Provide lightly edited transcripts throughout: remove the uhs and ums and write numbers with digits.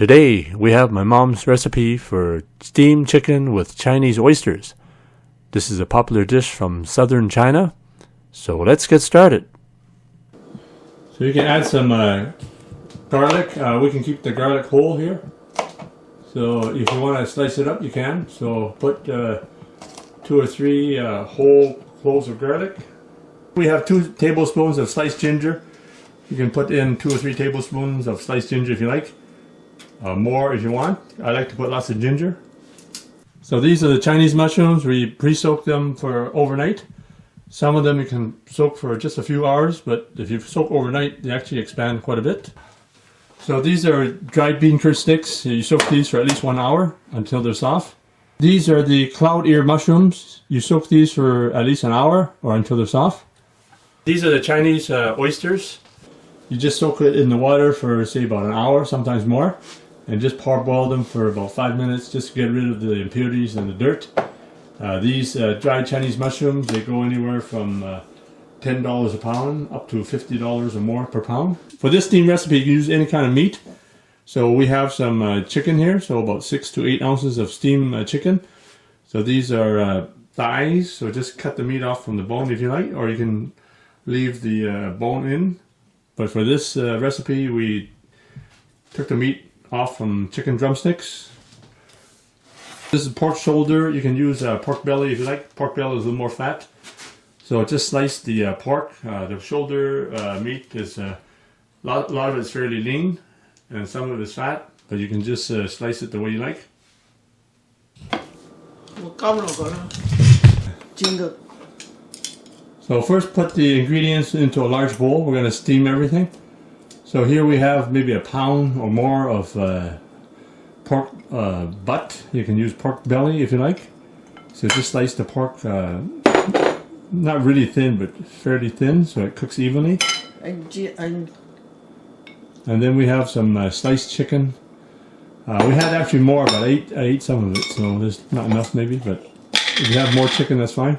Today we have my mom's recipe for steamed chicken with Chinese oysters. This is a popular dish from southern China, so let's get started. So you can add some garlic. We can keep the garlic whole here. So if you want to slice it up, you can. So put 2 or 3 whole cloves of garlic. We have 2 tablespoons of sliced ginger. You can put in 2 or 3 tablespoons of sliced ginger if you like. More if you want. I like to put lots of ginger. So these are the Chinese mushrooms. We pre-soak them for overnight. Some of them you can soak for just a few hours, but if you soak overnight, they actually expand quite a bit. So these are dried bean curd sticks. You soak these for at least 1 hour until they're soft. These are the cloud ear mushrooms. You soak these for at least an hour or until they're soft. These are the Chinese oysters. You just soak it in the water for say about an hour, sometimes more, and just parboil them for about 5 minutes just to get rid of the impurities and the dirt. These dried Chinese mushrooms, they go anywhere from $10 a pound up to $50 or more per pound. For this steam recipe, you can use any kind of meat. So we have some chicken here, so about 6 to 8 ounces of steamed chicken. So these are thighs, so just cut the meat off from the bone if you like, or you can leave the bone in. But for this recipe, we took the meat off from chicken drumsticks. This is pork shoulder. You can use pork belly if you like. Pork belly is a little more fat. So just slice the pork. The shoulder meat is a lot of it is fairly lean, and some of it is fat. But you can just slice it the way you like. So first put the ingredients into a large bowl. We're going to steam everything. So here we have maybe a pound or more of pork butt. You can use pork belly if you like. So just slice the pork, not really thin, but fairly thin, so it cooks evenly. And then we have some sliced chicken. We had actually more, but I ate some of it, so there's not enough maybe, but if you have more chicken, that's fine.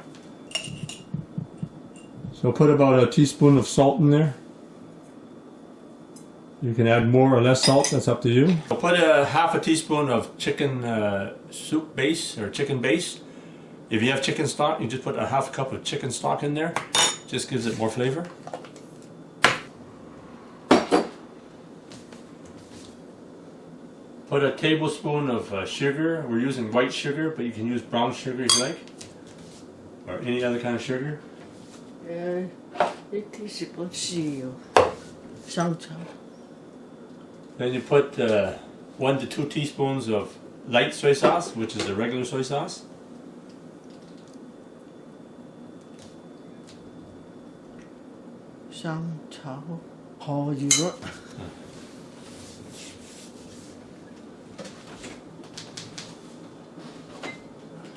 So put about a teaspoon of salt in there. You can add more or less salt, that's up to you. So put half a teaspoon of chicken soup base or chicken base. If you have chicken stock, you just put a half cup of chicken stock in there. Just gives it more flavor. Put a tablespoon of sugar. We're using white sugar, but you can use brown sugar if you like. Or any other kind of sugar. Then you put 1 to 2 teaspoons of light soy sauce, which is the regular soy sauce.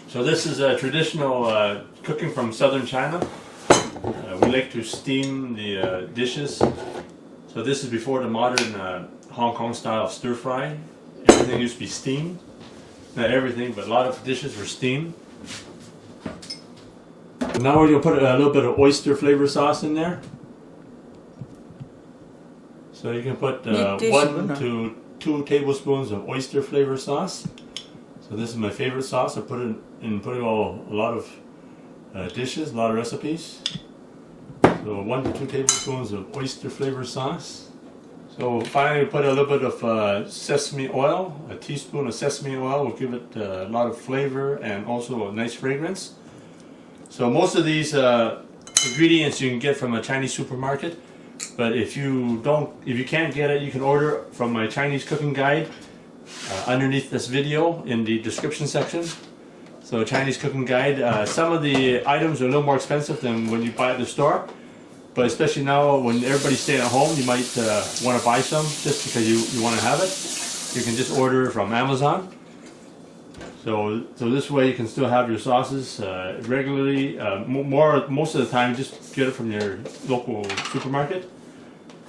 So this is a traditional cooking from southern China. We like to steam the dishes. So this is before the modern Hong Kong style stir fry. Everything used to be steamed. Not everything, but a lot of dishes were steamed. Now we're going to put a little bit of oyster flavor sauce in there. So you can put 1 to 2 tablespoons of oyster flavor sauce. So this is my favorite sauce. I put it in a lot of dishes, a lot of recipes. So 1 to 2 tablespoons of oyster flavor sauce. So finally put a little bit of sesame oil. A teaspoon of sesame oil will give it a lot of flavor and also a nice fragrance. So most of these ingredients you can get from a Chinese supermarket. But if you can't get it, you can order from my Chinese cooking guide underneath this video in the description section. So Chinese cooking guide. Some of the items are a little more expensive than when you buy at the store. But especially now when everybody's staying at home, you might want to buy some just because you want to have it. You can just order from Amazon. So this way you can still have your sauces regularly. Most of the time, just get it from your local supermarket.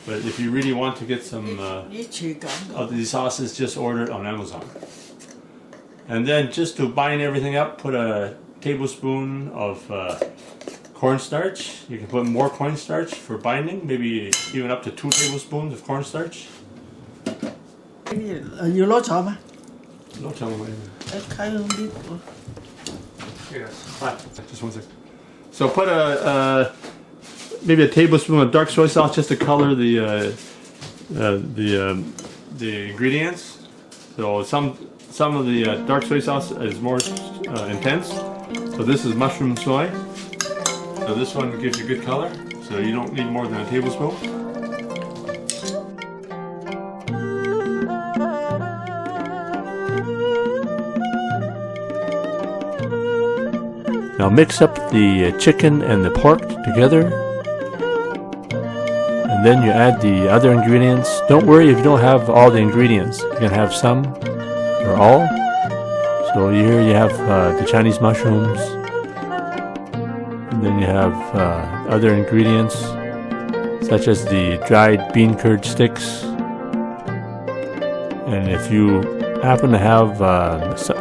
But if you really want to get some of these sauces, just order it on Amazon. And then just to bind everything up, put a tablespoon of cornstarch. You can put more cornstarch for binding, maybe even up to 2 tablespoons of cornstarch. nhiều lỗ sợ mà. No, tell me. Khai không biết. Yes. Hi. Just one sec. So put maybe a tablespoon of dark soy sauce just to color the ingredients. So some of the dark soy sauce is more intense. So this is mushroom soy. So this one gives you good color. So you don't need more than a tablespoon. Now mix up the chicken and the pork together, and then you add the other ingredients. Don't worry if you don't have all the ingredients. You can have some or all. So here you have the Chinese mushrooms, and then you have other ingredients such as the dried bean curd sticks. And if you happen to have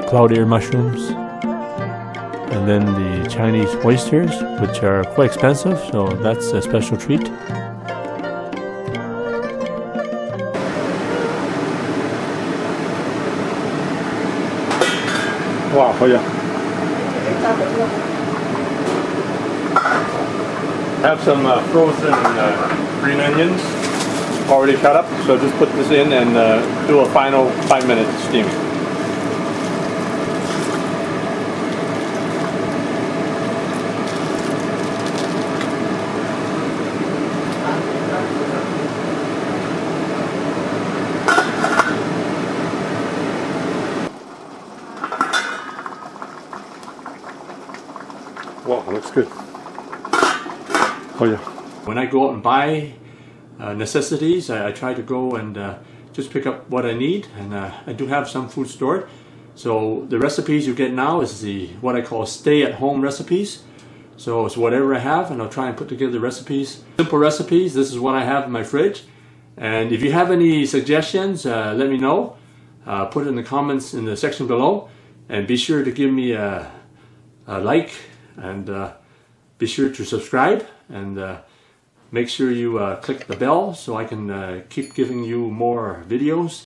cloud ear mushrooms, and then the Chinese oysters, which are quite expensive, so that's a special treat. Wow, oh yeah. Have some frozen green onions already cut up, so just put this in and do a final 5 minutes steaming. Wow, looks good. Oh yeah. When I go out and buy necessities, I try to go and just pick up what I need, and I do have some food stored. So the recipes you get now is what I call stay-at-home recipes. So it's whatever I have, and I'll try and put together recipes. Simple recipes. This is what I have in my fridge. And if you have any suggestions, let me know. Put it in the comments in the section below, and be sure to give me a like, and be sure to subscribe, and make sure you click the bell so I can keep giving you more videos.